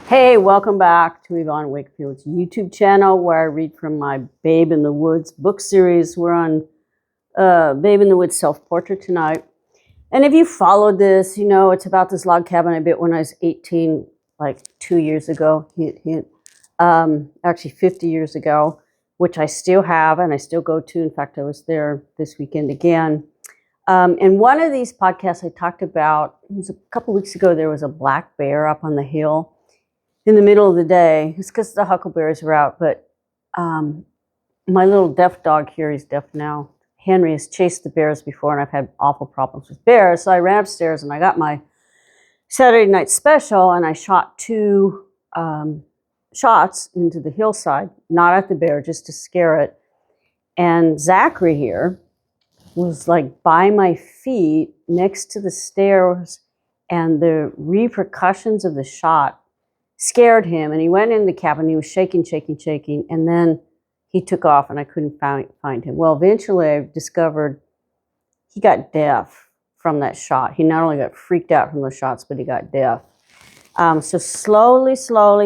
Hey, welcome back to Yvonne Wakefield's YouTube channel where I read from my Babe in the Woods book series. We're on Babe in the Woods self-portrait tonight. And if you followed this, you know it's about this log cabin I built when I was 18, like 2 years ago. Actually 50 years ago, which I still have and I still go to. In fact, I was there this weekend again. In one of these podcasts I talked about, it was a couple weeks ago, there was a black bear up on the hill in the middle of the day. It's because the huckleberries were out, but my little deaf dog here, he's deaf now, Henry, has chased the bears before, and I've had awful problems with bears. So I ran upstairs and I got my Saturday night special, and I shot two shots into the hillside, not at the bear, just to scare it. And Zachary here was like by my feet next to the stairs, and the repercussions of the shot scared him, and he went in the cabin. He was shaking, and then he took off, and I couldn't find him. Well, eventually I discovered he got deaf from that shot. He not only got freaked out from the shots, but he got deaf. So slowly,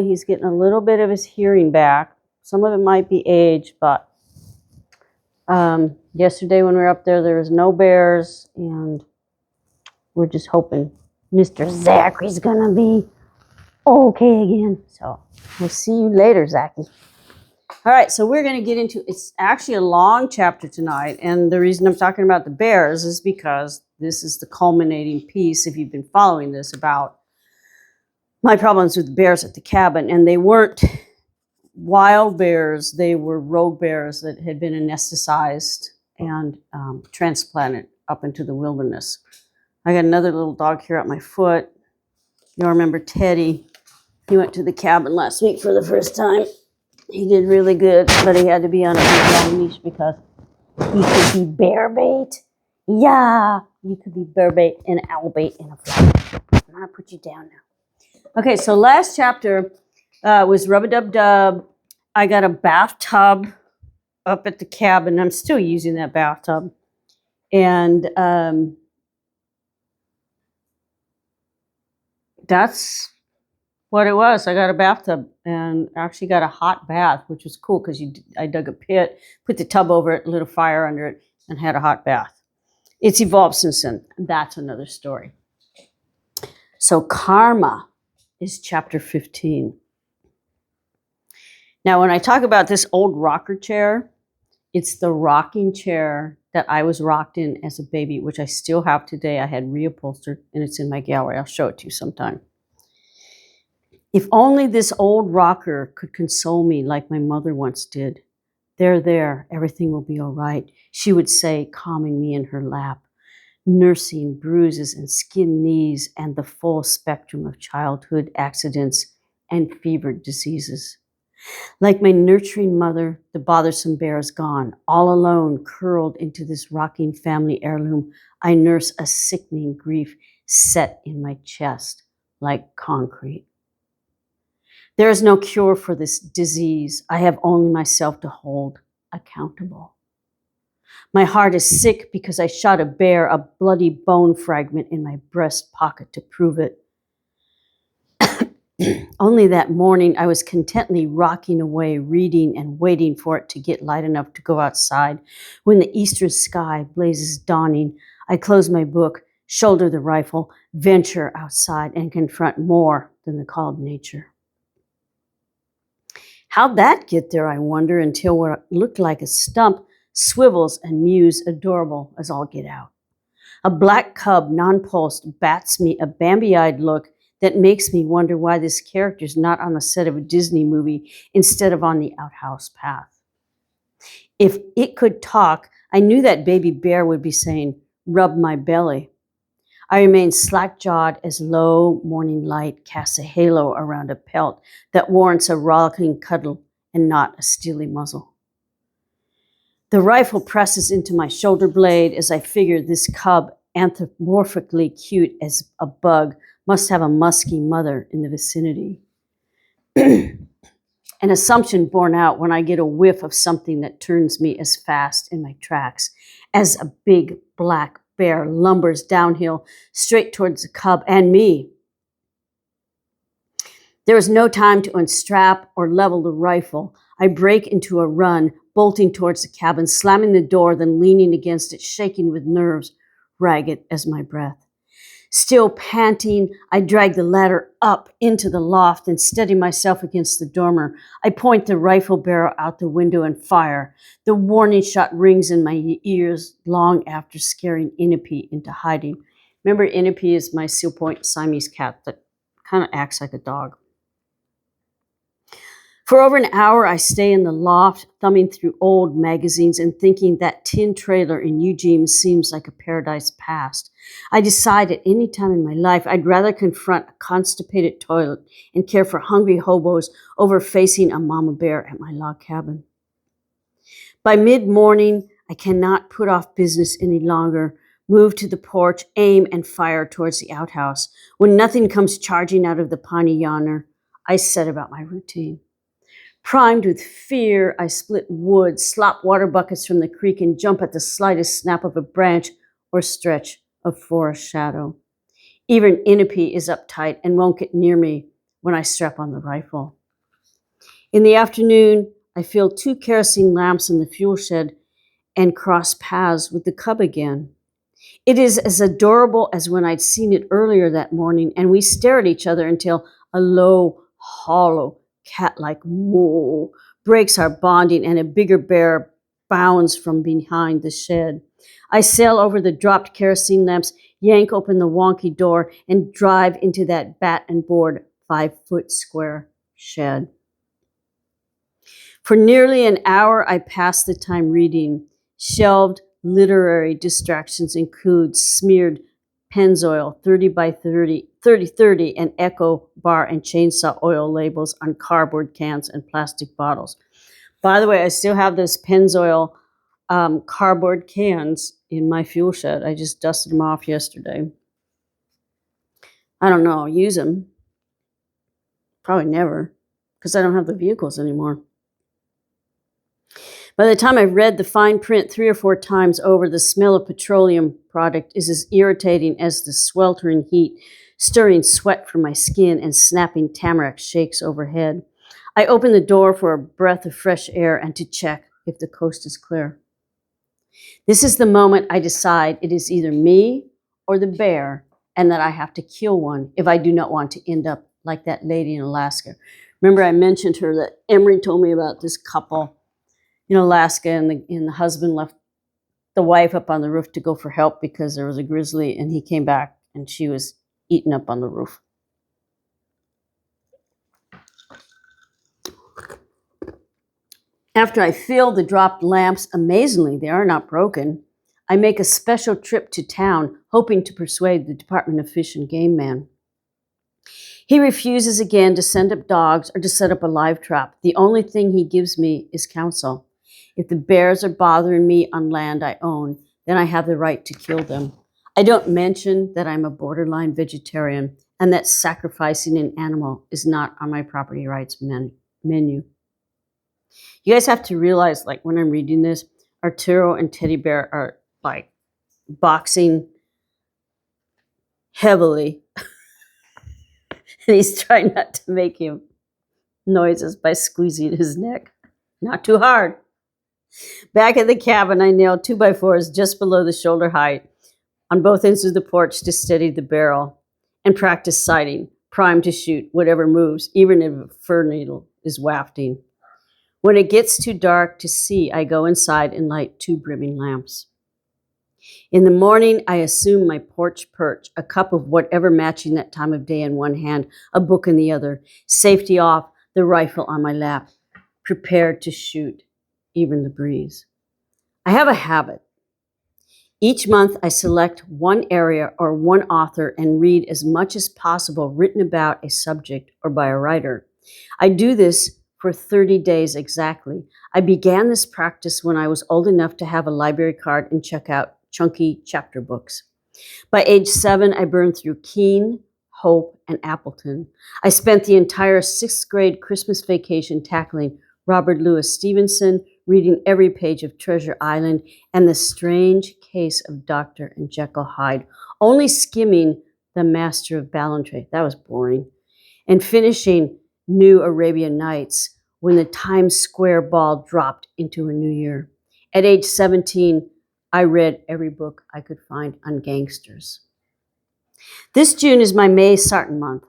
he's getting a little bit of his hearing back. Some of it might be age, but yesterday when we were up there was no bears, and we're just hoping Mr. Zachary's gonna be okay again. So we'll see you later, Zachy. All right, so we're going to get into, it's actually a long chapter tonight, and the reason I'm talking about the bears is because this is the culminating piece, if you've been following this, about my problems with the bears at the cabin. And they weren't wild bears, they were rogue bears that had been anesthetized and transplanted up into the wilderness. I got another little dog here at my foot. You'll remember Teddy. He went to the cabin last week for the first time. He did really good, but he had to be on a big long leash because he could be bear bait. Yeah, you could be bear bait and owl bait in a fly. I'm going to put you down now. Okay, so last chapter was Rub-a-Dub-Dub. I got a bathtub up at the cabin. I'm still using that bathtub. And that's what it was. I got a bathtub and actually got a hot bath, which was cool because I dug a pit, put the tub over it, lit a fire under it, and had a hot bath. It's evolved since then. That's another story. So karma is chapter 15. Now, when I talk about this old rocker chair, it's the rocking chair that I was rocked in as a baby, which I still have today. I had reupholstered, and it's in my gallery. I'll show it to you sometime. If only this old rocker could console me like my mother once did. There, everything will be all right, she would say, calming me in her lap, nursing bruises and skinned knees and the full spectrum of childhood accidents and fevered diseases. Like my nurturing mother, the bothersome bear is gone. All alone, curled into this rocking family heirloom, I nurse a sickening grief set in my chest like concrete. There is no cure for this disease. I have only myself to hold accountable. My heart is sick because I shot a bear, a bloody bone fragment in my breast pocket to prove it. Only that morning I was contently rocking away, reading and waiting for it to get light enough to go outside. When the eastern sky blazes dawning, I close my book, shoulder the rifle, venture outside and confront more than the call of nature. How'd that get there, I wonder, until what looked like a stump swivels and mews adorable as all get out. A black cub, non-pulsed, bats me a Bambi-eyed look that makes me wonder why this character's not on the set of a Disney movie instead of on the outhouse path. If it could talk, I knew that baby bear would be saying, "Rub my belly." I remain slack-jawed as low morning light casts a halo around a pelt that warrants a rollicking cuddle and not a steely muzzle. The rifle presses into my shoulder blade as I figure this cub, anthropomorphically cute as a bug, must have a musky mother in the vicinity. An assumption borne out when I get a whiff of something that turns me as fast in my tracks as a big black bear lumbers downhill straight towards the cub and me. There is no time to unstrap or level the rifle. I break into a run, bolting towards the cabin, slamming the door, then leaning against it, shaking with nerves, ragged as my breath. Still panting, I drag the ladder up into the loft and steady myself against the dormer. I point the rifle barrel out the window and fire. The warning shot rings in my ears long after scaring Inopi into hiding. Remember, Inopi is my Seal Point Siamese cat that kind of acts like a dog. For over an hour, I stay in the loft, thumbing through old magazines and thinking that tin trailer in Eugene seems like a paradise past. I decide at any time in my life I'd rather confront a constipated toilet and care for hungry hobos over facing a mama bear at my log cabin. By mid-morning, I cannot put off business any longer. Move to the porch, aim, and fire towards the outhouse. When nothing comes charging out of the piney yonder, I set about my routine. Primed with fear, I split wood, slop water buckets from the creek, and jump at the slightest snap of a branch or stretch of forest shadow. Even Inopi is uptight and won't get near me when I strap on the rifle. In the afternoon, I fill 2 kerosene lamps in the fuel shed and cross paths with the cub again. It is as adorable as when I'd seen it earlier that morning, and we stare at each other until a low, hollow, cat-like moo breaks our bonding and a bigger bear bounds from behind the shed. I sail over the dropped kerosene lamps, yank open the wonky door, and drive into that bat and board 5-foot square shed. For nearly an hour, I pass the time reading. Shelved literary distractions include smeared Pennzoil 30 by 30, and Echo bar and chainsaw oil labels on cardboard cans and plastic bottles. By the way, I still have those Pennzoil cardboard cans in my fuel shed. I just dusted them off yesterday. I don't know, I'll use them. Probably never, because I don't have the vehicles anymore. By the time I've read the fine print 3 or 4 times over, the smell of petroleum product is as irritating as the sweltering heat, stirring sweat from my skin and snapping tamarack shakes overhead. I open the door for a breath of fresh air and to check if the coast is clear. This is the moment I decide it is either me or the bear, and that I have to kill one if I do not want to end up like that lady in Alaska. Remember, I mentioned her that Emery told me about this couple in Alaska, and the husband left the wife up on the roof to go for help because there was a grizzly, and he came back and she was eaten up on the roof. After I fill the dropped lamps, amazingly, they are not broken, I make a special trip to town, hoping to persuade the Department of Fish and Game man. He refuses again to send up dogs or to set up a live trap. The only thing he gives me is counsel. If the bears are bothering me on land I own, then I have the right to kill them. I don't mention that I'm a borderline vegetarian and that sacrificing an animal is not on my property rights menu. You guys have to realize, like, when I'm reading this, Arturo and Teddy Bear are like boxing heavily. And he's trying not to make him noises by squeezing his neck. Not too hard. Back at the cabin, I nailed 2x4s just below the shoulder height on both ends of the porch to steady the barrel and practice sighting, primed to shoot whatever moves, even if a fir needle is wafting. When it gets too dark to see, I go inside and light 2 brimming lamps. In the morning, I assume my porch perch, a cup of whatever matching that time of day in one hand, a book in the other, safety off, the rifle on my lap, prepared to shoot even the breeze. I have a habit. Each month, I select one area or one author and read as much as possible written about a subject or by a writer. I do this for 30 days exactly. I began this practice when I was old enough to have a library card and check out chunky chapter books. By age 7, I burned through Keene, Hope, and Appleton. I spent the entire 6th grade Christmas vacation tackling Robert Louis Stevenson, reading every page of Treasure Island and The Strange Case of Dr. and Jekyll Hyde, only skimming The Master of Ballantrae. That was boring. And finishing New Arabian Nights when the Times Square ball dropped into a new year. At age 17, I read every book I could find on gangsters. This June is my May Sarton month.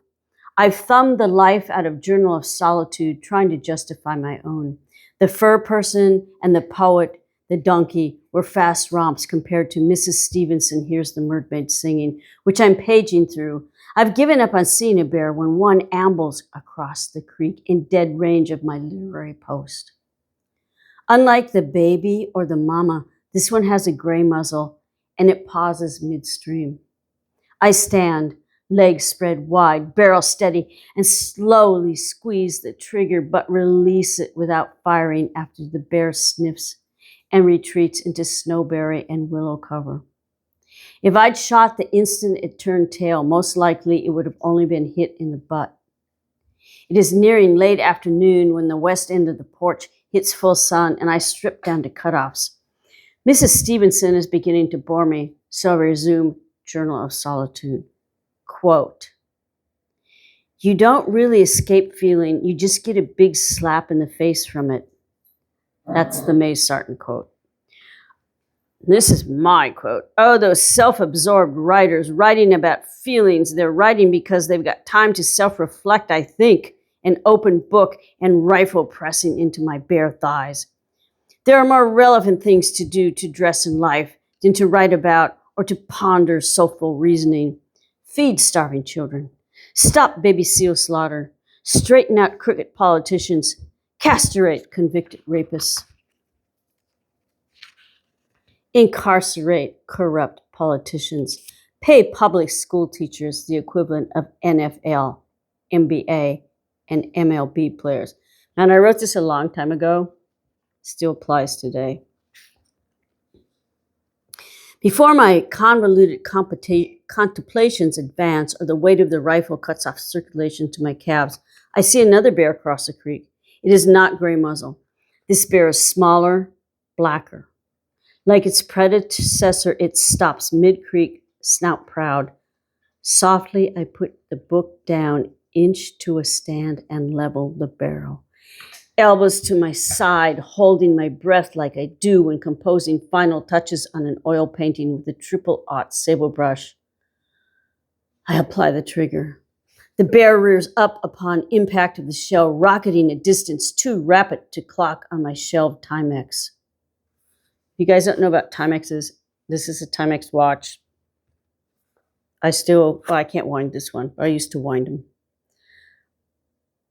I've thumbed the life out of Journal of Solitude, trying to justify my own. The fur person and the poet, the donkey, were fast romps compared to Mrs. Stevenson Hears the Mermaid Singing, which I'm paging through. I've given up on seeing a bear when one ambles across the creek in dead range of my literary post. Unlike the baby or the mama, this one has a gray muzzle and it pauses midstream. I stand, legs spread wide, barrel steady, and slowly squeeze the trigger but release it without firing after the bear sniffs and retreats into snowberry and willow cover. If I'd shot the instant it turned tail, most likely it would have only been hit in the butt. It is nearing late afternoon when the west end of the porch hits full sun and I strip down to cutoffs. Mrs. Stevenson is beginning to bore me, so I resume Journal of Solitude. Quote, "You don't really escape feeling, you just get a big slap in the face from it." That's the May Sarton quote. This is my quote. "Oh, those self-absorbed writers writing about feelings. They're writing because they've got time to self-reflect, I think. An open book and rifle pressing into my bare thighs. There are more relevant things to do to dress in life than to write about or to ponder soulful reasoning. Feed starving children. Stop baby seal slaughter. Straighten out crooked politicians. Castrate convicted rapists. Incarcerate corrupt politicians. Pay public school teachers the equivalent of NFL, NBA, and MLB players." And I wrote this a long time ago. Still applies today. Before my convoluted contemplations advance or the weight of the rifle cuts off circulation to my calves, I see another bear cross the creek. It is not gray muzzle. This bear is smaller, blacker. Like its predecessor, it stops mid-creek, snout proud. Softly, I put the book down, inch to a stand, and level the barrel. Elbows to my side, holding my breath like I do when composing final touches on an oil painting with a 000 sable brush. I apply the trigger. The bear rears up upon impact of the shell, rocketing a distance too rapid to clock on my shelved Timex. You guys don't know about Timexes. This is a Timex watch. I can't wind this one. I used to wind them.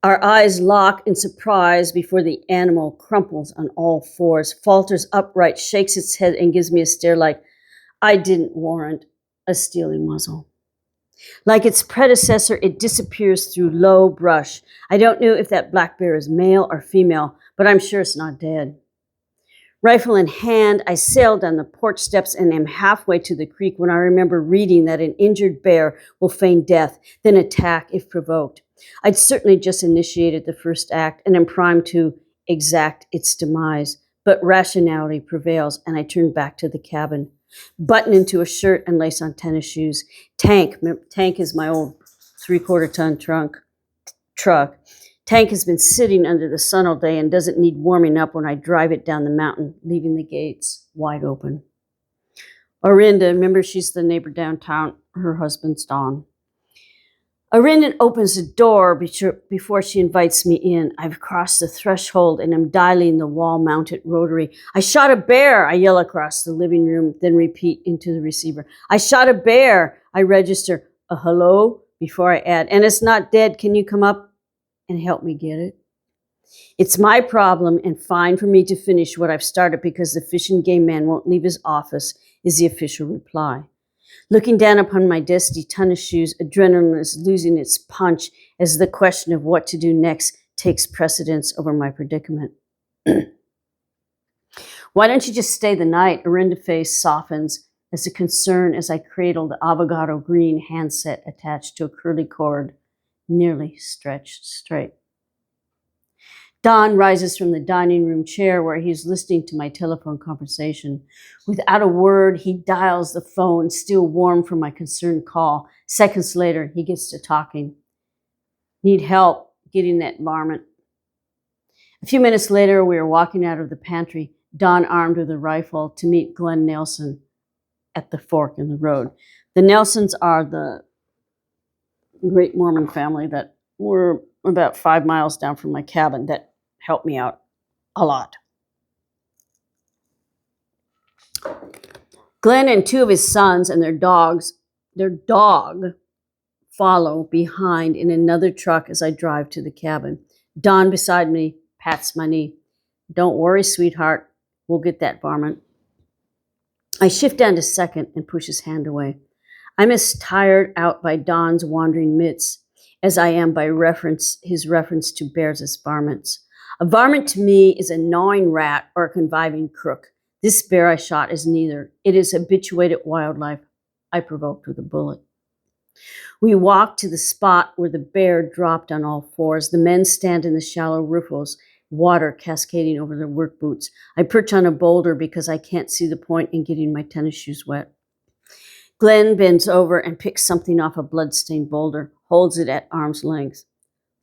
Our eyes lock in surprise before the animal crumples on all fours, falters upright, shakes its head, and gives me a stare like I didn't warrant a steely muzzle. Like its predecessor, it disappears through low brush. I don't know if that black bear is male or female, but I'm sure it's not dead. Rifle in hand, I sail down the porch steps and am halfway to the creek when I remember reading that an injured bear will feign death, then attack if provoked. I'd certainly just initiated the first act and am primed to exact its demise, but rationality prevails and I turn back to the cabin. Button into a shirt and lace on tennis shoes. Tank is my old 3/4-ton truck. Tank has been sitting under the sun all day and doesn't need warming up when I drive it down the mountain, leaving the gates wide open. Orinda, remember she's the neighbor downtown, her husband's Don. Orinda opens the door before she invites me in. I've crossed the threshold and am dialing the wall-mounted rotary. "I shot a bear," I yell across the living room, then repeat into the receiver. "I shot a bear." I register a hello before I add, "and it's not dead. Can you come up and help me get it?" It's my problem and fine for me to finish what I've started because the fish and game man won't leave his office, is the official reply. Looking down upon my dusty tennis shoes, adrenaline is losing its punch as the question of what to do next takes precedence over my predicament. "Why don't you just stay the night?" Orinda's face softens as a concern as I cradle the avocado green handset attached to a curly cord, nearly stretched straight. Don rises from the dining room chair where he's listening to my telephone conversation. Without a word, he dials the phone, still warm from my concerned call. Seconds later, he gets to talking. "Need help. getting that varmint. A few minutes later, we were walking out of the pantry, Don armed with a rifle, to meet Glenn Nelson at the fork in the road. The Nelsons are the great Mormon family that were about 5 miles down from my cabin that helped me out a lot. Glenn and 2 of his sons and their dog follow behind in another truck as I drive to the cabin. Don beside me pats my knee. Don't worry, sweetheart. We'll get that varmint. I shift down to second and push his hand away. I'm as tired out by Don's wandering mitts as I am by his reference to bears as varmints. A varmint to me is a gnawing rat or a conniving crook. This bear I shot is neither. It is habituated wildlife I provoked with a bullet. We walk to the spot where the bear dropped on all fours. The men stand in the shallow riffles, water cascading over their work boots. I perch on a boulder because I can't see the point in getting my tennis shoes wet. Glenn bends over and picks something off a blood-stained boulder, holds it at arm's length.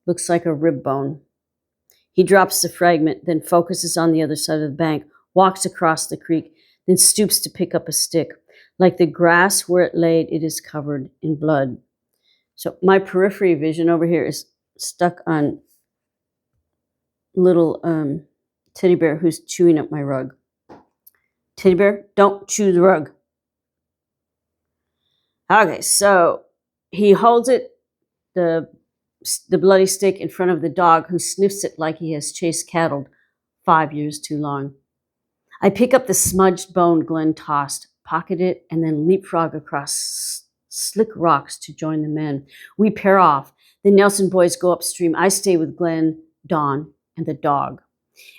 Looks like a rib bone. He drops the fragment, then focuses on the other side of the bank, walks across the creek, then stoops to pick up a stick. Like the grass where it laid, it is covered in blood. So my periphery vision over here is stuck on little teddy bear who's chewing up my rug. Teddy bear, don't chew the rug. Okay, so he holds it, the bloody stick, in front of the dog, who sniffs it like he has chased cattle 5 years too long. I pick up the smudged bone Glenn tossed, pocket it, and then leapfrog across slick rocks to join the men. We pair off. The Nelson boys go upstream. I stay with Glenn, Don, and the dog.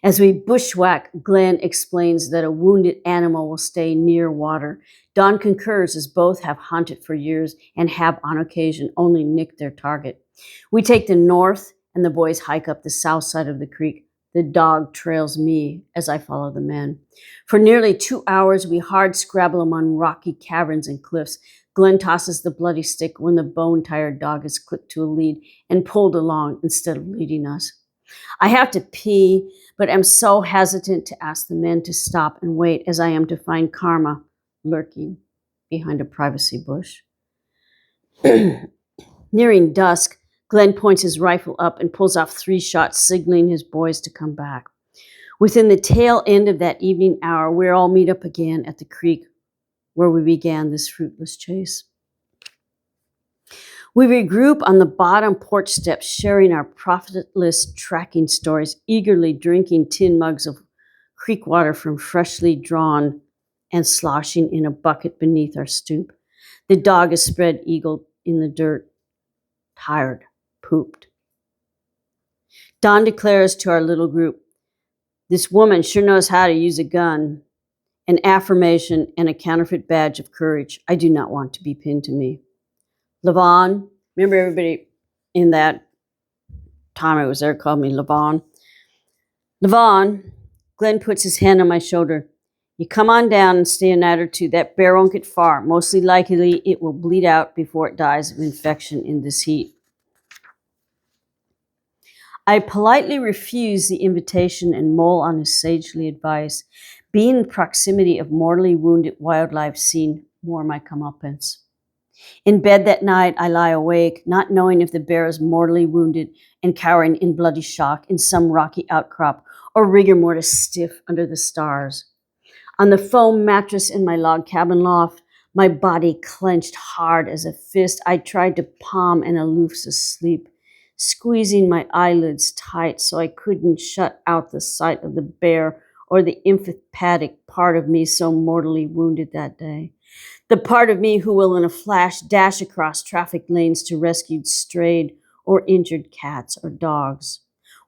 As we bushwhack, Glenn explains that a wounded animal will stay near water. Don concurs, as both have hunted for years and have on occasion only nicked their target. We take the north and the boys hike up the south side of the creek. The dog trails me as I follow the men. For nearly 2 hours, we hard scrabble among rocky caverns and cliffs. Glenn tosses the bloody stick when the bone-tired dog is clipped to a lead and pulled along instead of leading us. I have to pee, but am so hesitant to ask the men to stop and wait as I am to find Karma lurking behind a privacy bush. Nearing dusk, Glenn points his rifle up and pulls off 3 shots, signaling his boys to come back. Within the tail end of that evening hour, we all meet up again at the creek where we began this fruitless chase. We regroup on the bottom porch steps, sharing our profitless tracking stories, eagerly drinking tin mugs of creek water from freshly drawn and sloshing in a bucket beneath our stoop. The dog is spread eagled in the dirt, tired, pooped. Don declares to our little group, "This woman sure knows how to use a gun," an affirmation and a counterfeit badge of courage I do not want to be pinned to me. Yvonne, remember everybody in that time I was there called me Yvonne? Yvonne, Glenn puts his hand on my shoulder. You come on down and stay a night or two. That bear won't get far. Mostly likely it will bleed out before it dies of infection in this heat. I politely refuse the invitation and mull on his sagely advice. Being in proximity of mortally wounded wildlife seemed more my comeuppance. In bed that night, I lie awake, not knowing if the bear is mortally wounded and cowering in bloody shock in some rocky outcrop, or rigor mortis stiff under the stars. On the foam mattress in my log cabin loft, my body clenched hard as a fist, I tried to palm an aloof's asleep, squeezing my eyelids tight so I couldn't shut out the sight of the bear or the emphatic part of me so mortally wounded that day. The part of me who will in a flash dash across traffic lanes to rescue strayed or injured cats or dogs.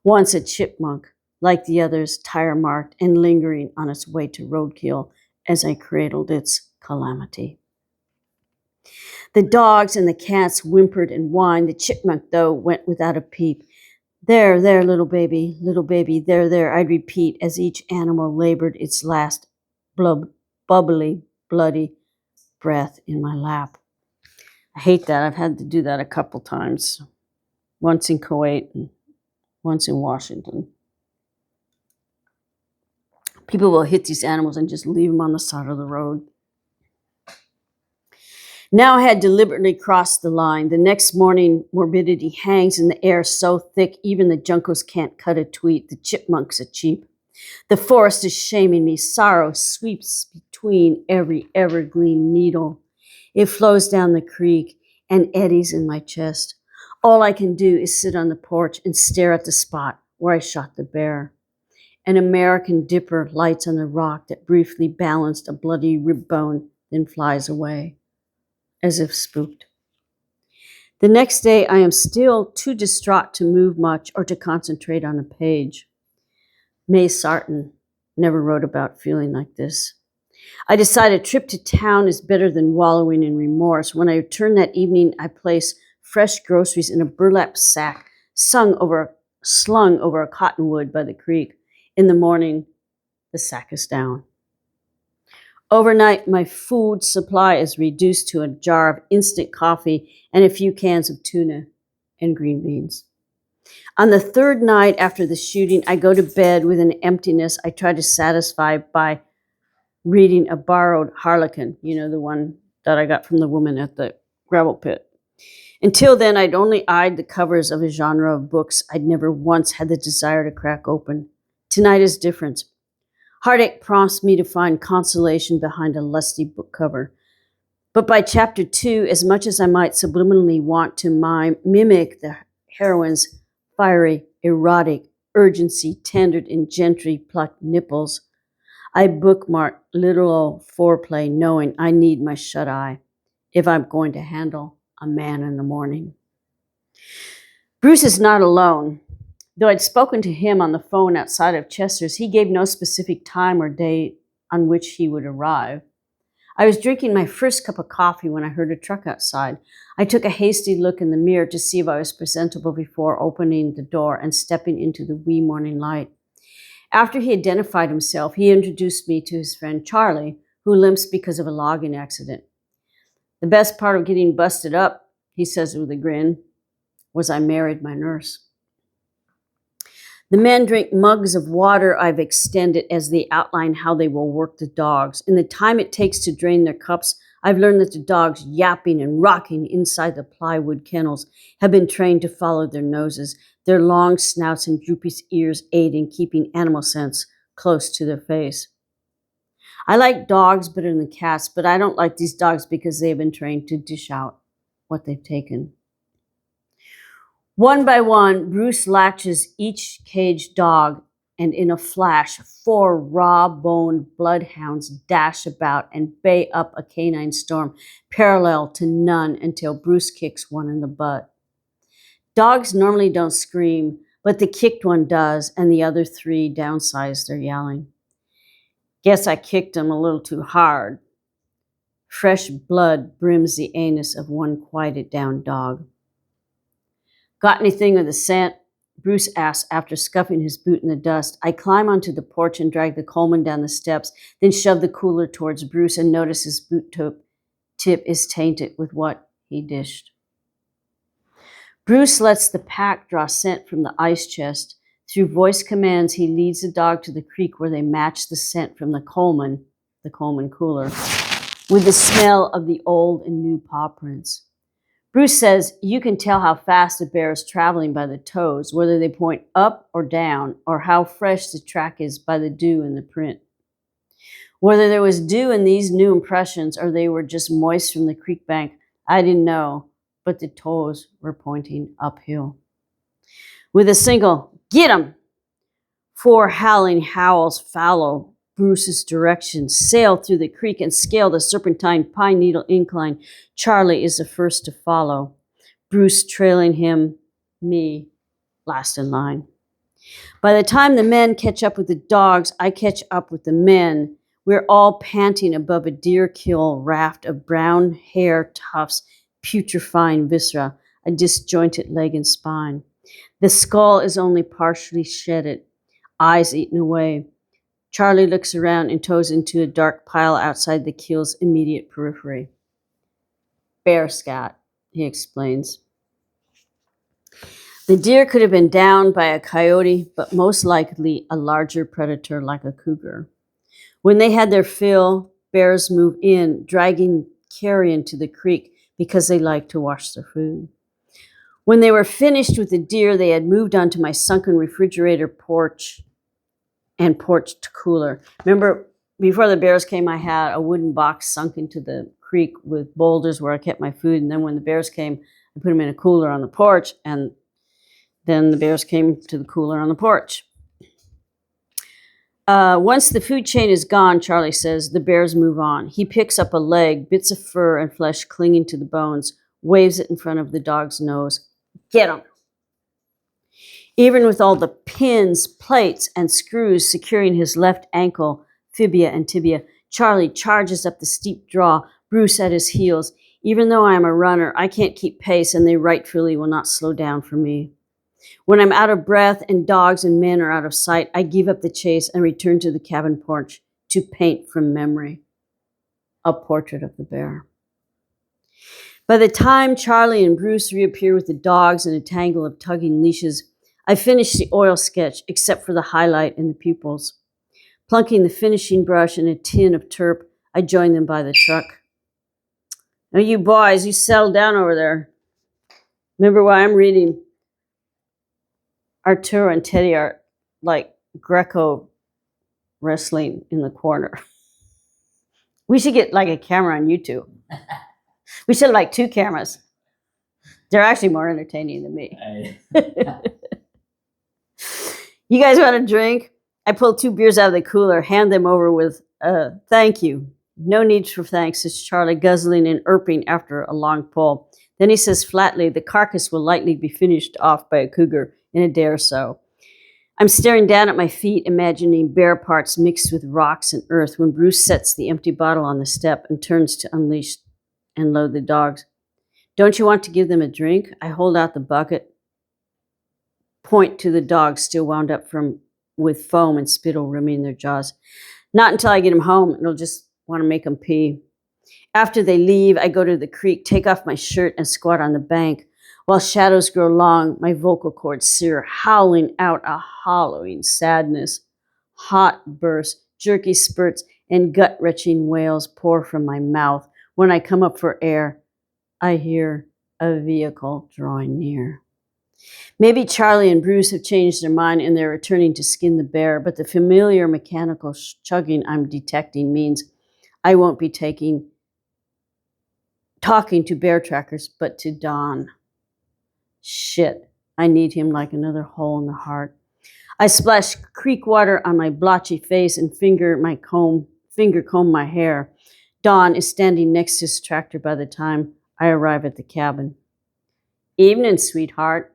Once a chipmunk, like the others, tire-marked and lingering on its way to roadkill as I cradled its calamity. The dogs and the cats whimpered and whined. The chipmunk, though, went without a peep. There, there, little baby, there, there, I'd repeat as each animal labored its last bubbly, bloody breath in my lap. I hate that. I've had to do that a couple times. Once in Kuwait and once in Washington. People will hit these animals and just leave them on the side of the road. Now I had deliberately crossed the line. The next morning, morbidity hangs in the air so thick even the juncos can't cut a tweet. The chipmunks are cheap. The forest is shaming me. Sorrow sweeps between every evergreen needle. It flows down the creek and eddies in my chest. All I can do is sit on the porch and stare at the spot where I shot the bear. An American dipper lights on the rock that briefly balanced a bloody rib bone, then flies away, as if spooked. The next day, I am still too distraught to move much or to concentrate on a page. May Sarton never wrote about feeling like this. I decide a trip to town is better than wallowing in remorse. When I return that evening, I place fresh groceries in a burlap sack slung over a cottonwood by the creek. In the morning, the sack is down. Overnight, my food supply is reduced to a jar of instant coffee and a few cans of tuna and green beans. On the third night after the shooting, I go to bed with an emptiness I try to satisfy by reading a borrowed Harlequin, the one that I got from the woman at the gravel pit. Until then, I'd only eyed the covers of a genre of books I'd never once had the desire to crack open. Tonight is different. Heartache prompts me to find consolation behind a lusty book cover. But by chapter 2, as much as I might subliminally want to mimic the heroine's fiery, erotic urgency tendered in gently plucked nipples, I bookmark literal foreplay, knowing I need my shut-eye if I'm going to handle a man in the morning. Bruce is not alone. Though I'd spoken to him on the phone outside of Chester's, he gave no specific time or day on which he would arrive. I was drinking my first cup of coffee when I heard a truck outside. I took a hasty look in the mirror to see if I was presentable before opening the door and stepping into the wee morning light. After he identified himself, he introduced me to his friend Charlie, who limps because of a logging accident. The best part of getting busted up, he says with a grin, was I married my nurse. The men drink mugs of water I've extended as they outline how they will work the dogs. In the time it takes to drain their cups, I've learned that the dogs yapping and rocking inside the plywood kennels have been trained to follow their noses. Their long snouts and droopy ears aid in keeping animal scents close to their face. I like dogs better than cats, but I don't like these dogs because they have been trained to dish out what they've taken. One by one, Bruce latches each caged dog, and in a flash, 4 raw-boned bloodhounds dash about and bay up a canine storm, parallel to none until Bruce kicks one in the butt. Dogs normally don't scream, but the kicked one does, and the other 3 downsize their yelling. Guess I kicked him a little too hard. Fresh blood brims the anus of one quieted down dog. Got anything with the scent? Bruce asks after scuffing his boot in the dust. I climb onto the porch and drag the Coleman down the steps, then shove the cooler towards Bruce and notice his boot tip is tainted with what he dished. Bruce lets the pack draw scent from the ice chest. Through voice commands, he leads the dog to the creek where they match the scent from the Coleman cooler, with the smell of the old and new paw prints. Bruce says you can tell how fast a bear is traveling by the toes, whether they point up or down, or how fresh the track is by the dew in the print. Whether there was dew in these new impressions or they were just moist from the creek bank, I didn't know, but the toes were pointing uphill. With a single, "Get 'em!" 4 howling howls follow Bruce's direction, sail through the creek and scale the serpentine pine needle incline. Charlie is the first to follow, Bruce trailing him, me last in line. By the time the men catch up with the dogs, I catch up with the men. We're all panting above a deer kill raft of brown hair tufts, putrefying viscera, a disjointed leg and spine. The skull is only partially shedded, eyes eaten away. Charlie looks around and toes into a dark pile outside the kill's immediate periphery. "Bear scat," he explains. The deer could have been downed by a coyote, but most likely a larger predator like a cougar. When they had their fill, bears moved in, dragging carrion to the creek because they like to wash their food. When they were finished with the deer, they had moved onto my sunken refrigerator porch and porch cooler. Remember, before the bears came, I had a wooden box sunk into the creek with boulders where I kept my food. And then when the bears came, I put them in a cooler on the porch, and then the bears came to the cooler on the porch. Once the food chain is gone, Charlie says, the bears move on. He picks up a leg, bits of fur and flesh clinging to the bones, waves it in front of the dog's nose. Get him. Even with all the pins, plates, and screws securing his left ankle, fibia and tibia, Charlie charges up the steep draw, Bruce at his heels. Even though I am a runner, I can't keep pace, and they rightfully will not slow down for me. When I'm out of breath and dogs and men are out of sight, I give up the chase and return to the cabin porch to paint from memory a portrait of the bear. By the time Charlie and Bruce reappear with the dogs and a tangle of tugging leashes, I finish the oil sketch except for the highlight and the pupils. Plunking the finishing brush in a tin of turp, I join them by the truck. Now you boys, you settle down over there. Remember why I'm reading. Arturo and Teddy are like Greco wrestling in the corner. We should get like a camera on YouTube. We should have like 2 cameras. They're actually more entertaining than me. You guys want a drink? I pull 2 beers out of the cooler, hand them over with, thank you. No need for thanks, says Charlie, guzzling and irping after a long pull. Then he says flatly, the carcass will likely be finished off by a cougar in a day or so. I'm staring down at my feet, imagining bear parts mixed with rocks and earth when Bruce sets the empty bottle on the step and turns to unleash and load the dogs. Don't you want to give them a drink? I hold out the bucket, point to the dogs still wound up with foam and spittle rimming their jaws. Not until I get them home, and I'll just want to make them pee. After they leave, I go to the creek, take off my shirt, and squat on the bank. While shadows grow long, my vocal cords sear, howling out a hollowing sadness. Hot bursts, jerky spurts, and gut-wrenching wails pour from my mouth. When I come up for air, I hear a vehicle drawing near. Maybe Charlie and Bruce have changed their mind and they're returning to skin the bear, but the familiar mechanical chugging I'm detecting means I won't be talking to bear trackers, but to Don. Shit, I need him like another hole in the heart. I splash creek water on my blotchy face and finger comb my hair. Don is standing next to his tractor by the time I arrive at the cabin. Evening, sweetheart.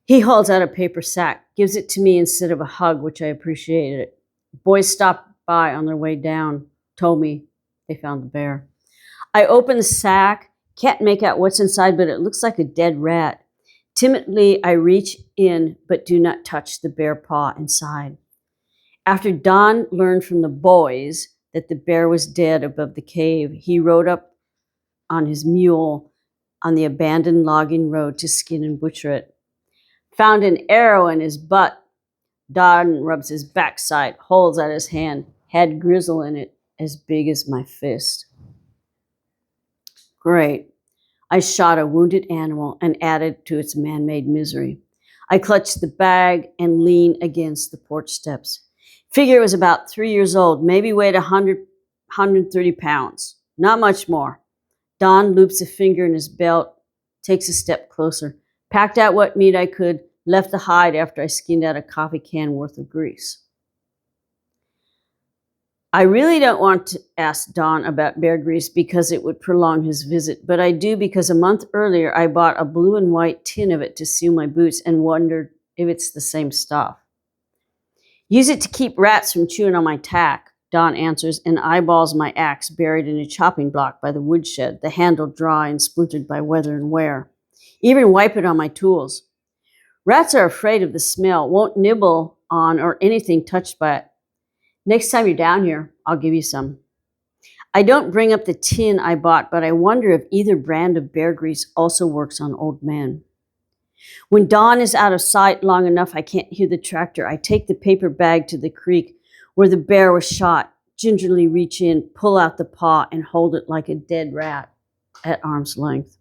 He holds out a paper sack, gives it to me instead of a hug, which I appreciated. Boys stopped by on their way down, told me they found the bear. I open the sack, can't make out what's inside, but it looks like a dead rat. Timidly, I reach in, but do not touch the bear paw inside. After Don learned from the boys that the bear was dead above the cave, he rode up on his mule on the abandoned logging road to skin and butcher it. Found an arrow in his butt. Don rubs his backside, holds out his hand, had grizzle in it as big as my fist. Great. I shot a wounded animal and added to its man-made misery. I clutched the bag and leaned against the porch steps. Figure it was about 3 years old, maybe weighed 130 pounds. Not much more. Don loops a finger in his belt, takes a step closer. Packed out what meat I could, left the hide after I skinned out a coffee can worth of grease. I really don't want to ask Don about bear grease because it would prolong his visit, but I do because a month earlier I bought a blue and white tin of it to seal my boots and wondered if it's the same stuff. Use it to keep rats from chewing on my tack, Don answers and eyeballs my axe buried in a chopping block by the woodshed, the handle dry and splintered by weather and wear. Even wipe it on my tools. Rats are afraid of the smell, won't nibble on or anything touched by it. Next time you're down here, I'll give you some. I don't bring up the tin I bought, but I wonder if either brand of bear grease also works on old men. When dawn is out of sight long enough I can't hear the tractor, I take the paper bag to the creek where the bear was shot, gingerly reach in, pull out the paw, and hold it like a dead rat at arm's length.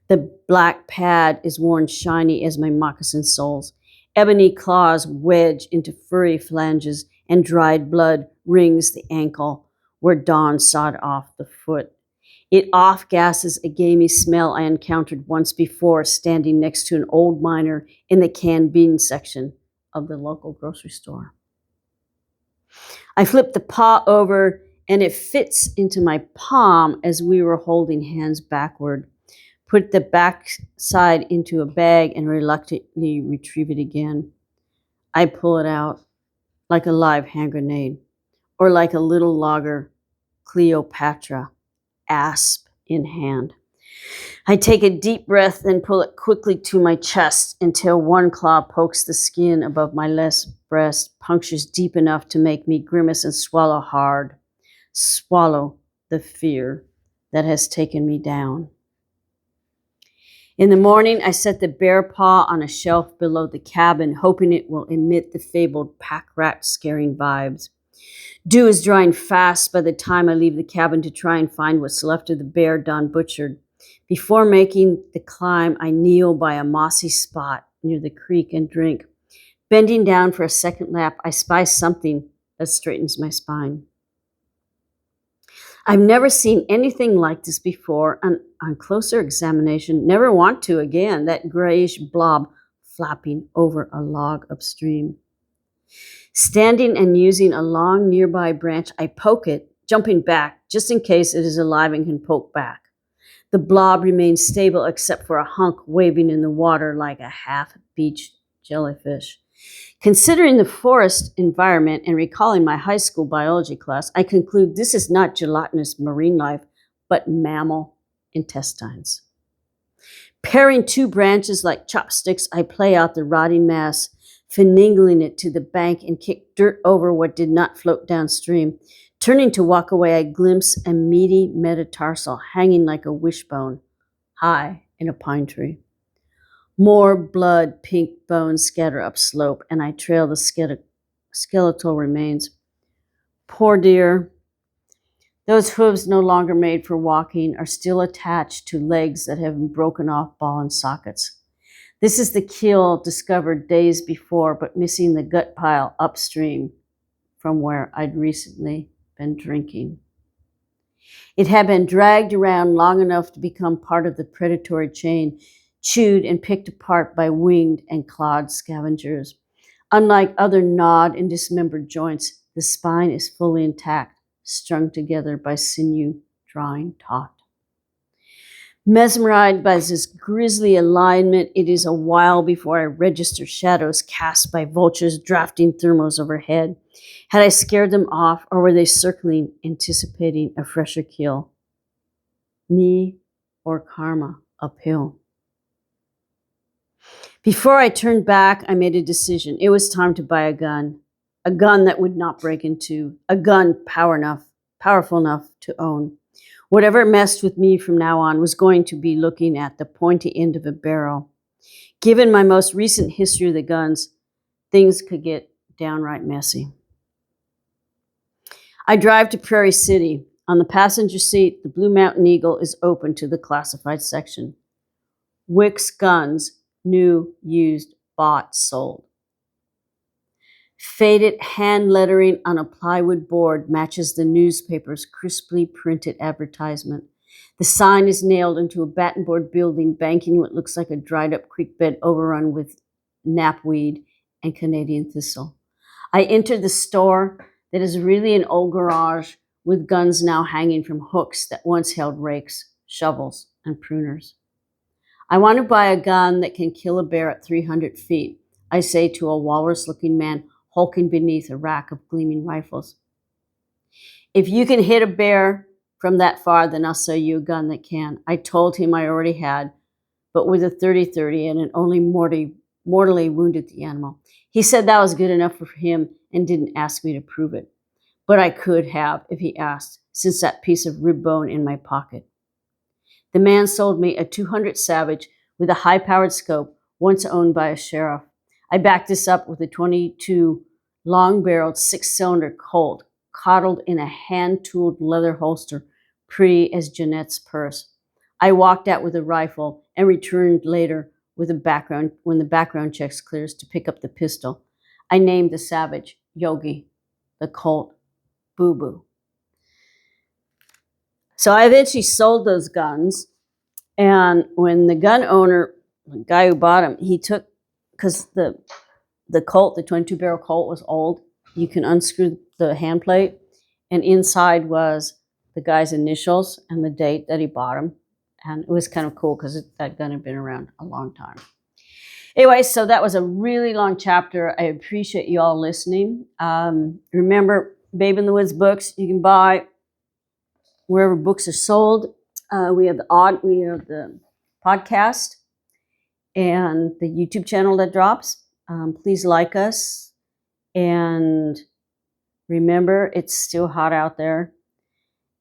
The black pad is worn shiny as my moccasin soles. Ebony claws wedge into furry flanges, and dried blood rings the ankle where dawn sawed off the foot. It off-gasses a gamey smell I encountered once before standing next to an old miner in the canned beans section of the local grocery store. I flip the paw over and it fits into my palm as we were holding hands backward. Put the back side into a bag and reluctantly retrieve it again. I pull it out like a live hand grenade or like a little logger Cleopatra, asp in hand. I take a deep breath and pull it quickly to my chest until one claw pokes the skin above my left breast, punctures deep enough to make me grimace and swallow hard. Swallow the fear that has taken me down. In the morning, I set the bear paw on a shelf below the cabin, hoping it will emit the fabled pack rat scaring vibes. Dew is drying fast by the time I leave the cabin to try and find what's left of the bear Don butchered. Before making the climb, I kneel by a mossy spot near the creek and drink. Bending down for a second lap, I spy something that straightens my spine. I've never seen anything like this before, and on closer examination, never want to again, that grayish blob flapping over a log upstream. Standing and using a long nearby branch, I poke it, jumping back, just in case it is alive and can poke back. The blob remains stable except for a hunk waving in the water like a half-beached jellyfish. Considering the forest environment and recalling my high school biology class, I conclude this is not gelatinous marine life, but mammal intestines. Paring two branches like chopsticks, I play out the rotting mass, finagling it to the bank and kick dirt over what did not float downstream. Turning to walk away, I glimpse a meaty metatarsal hanging like a wishbone high in a pine tree. More blood-pink bones scatter upslope, and I trail the skeletal remains. Poor dear. Those hooves, no longer made for walking, are still attached to legs that have been broken off ball and sockets. This is the kill discovered days before, but missing the gut pile upstream from where I'd recently been drinking. It had been dragged around long enough to become part of the predatory chain, chewed and picked apart by winged and clawed scavengers. Unlike other gnawed and dismembered joints, the spine is fully intact, strung together by sinew drawing taut. Mesmerized by this grisly alignment, it is a while before I register shadows cast by vultures drafting thermos overhead. Had I scared them off, or were they circling, anticipating a fresher kill? Me or karma uphill? Before I turned back, I made a decision. It was time to buy a gun that would not break in two, a gun powerful enough to own. Whatever messed with me from now on was going to be looking at the pointy end of a barrel. Given my most recent history of the guns, things could get downright messy. I drive to Prairie City. On the passenger seat, the Blue Mountain Eagle is open to the classified section. Wick's Guns. New, used, bought, sold. Faded hand lettering on a plywood board matches the newspaper's crisply printed advertisement. The sign is nailed into a battenboard building banking what looks like a dried-up creek bed overrun with knapweed and Canadian thistle. I enter the store that is really an old garage with guns now hanging from hooks that once held rakes, shovels, and pruners. I want to buy a gun that can kill a bear at 300 feet, I say to a walrus-looking man hulking beneath a rack of gleaming rifles. If you can hit a bear from that far, then I'll sell you a gun that can. I told him I already had, but with a 30-30 and it only mortally wounded the animal. He said that was good enough for him and didn't ask me to prove it. But I could have if he asked, since that piece of rib bone in my pocket. The man sold me a .200 Savage with a high-powered scope, once owned by a sheriff. I backed this up with a 22 long-barreled 6-cylinder Colt, coddled in a hand-tooled leather holster, pretty as Jeanette's purse. I walked out with a rifle and returned later with a background when the background checks clears to pick up the pistol. I named the savage Yogi, the Colt Boo Boo. So I eventually sold those guns, and when the gun owner, the guy who bought them, he took, because the Colt, the 22 barrel Colt was old, you can unscrew the hand plate, and inside was the guy's initials and the date that he bought them. And it was kind of cool because that gun had been around a long time. Anyway, so that was a really long chapter. I appreciate you all listening. Remember, Babe in the Woods books you can buy wherever books are sold. We have the podcast and the YouTube channel that drops. Please like us. And remember, it's still hot out there.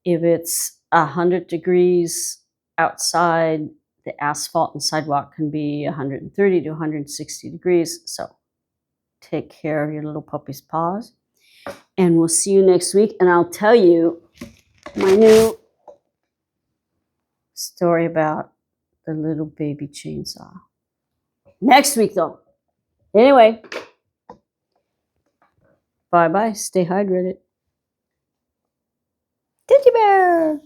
If it's 100 degrees outside, the asphalt and sidewalk can be 130 to 160 degrees. So take care of your little puppy's paws. And we'll see you next week. And I'll tell you my new story about the little baby chainsaw. Next week, though. Anyway, bye-bye. Stay hydrated. Teddy bear.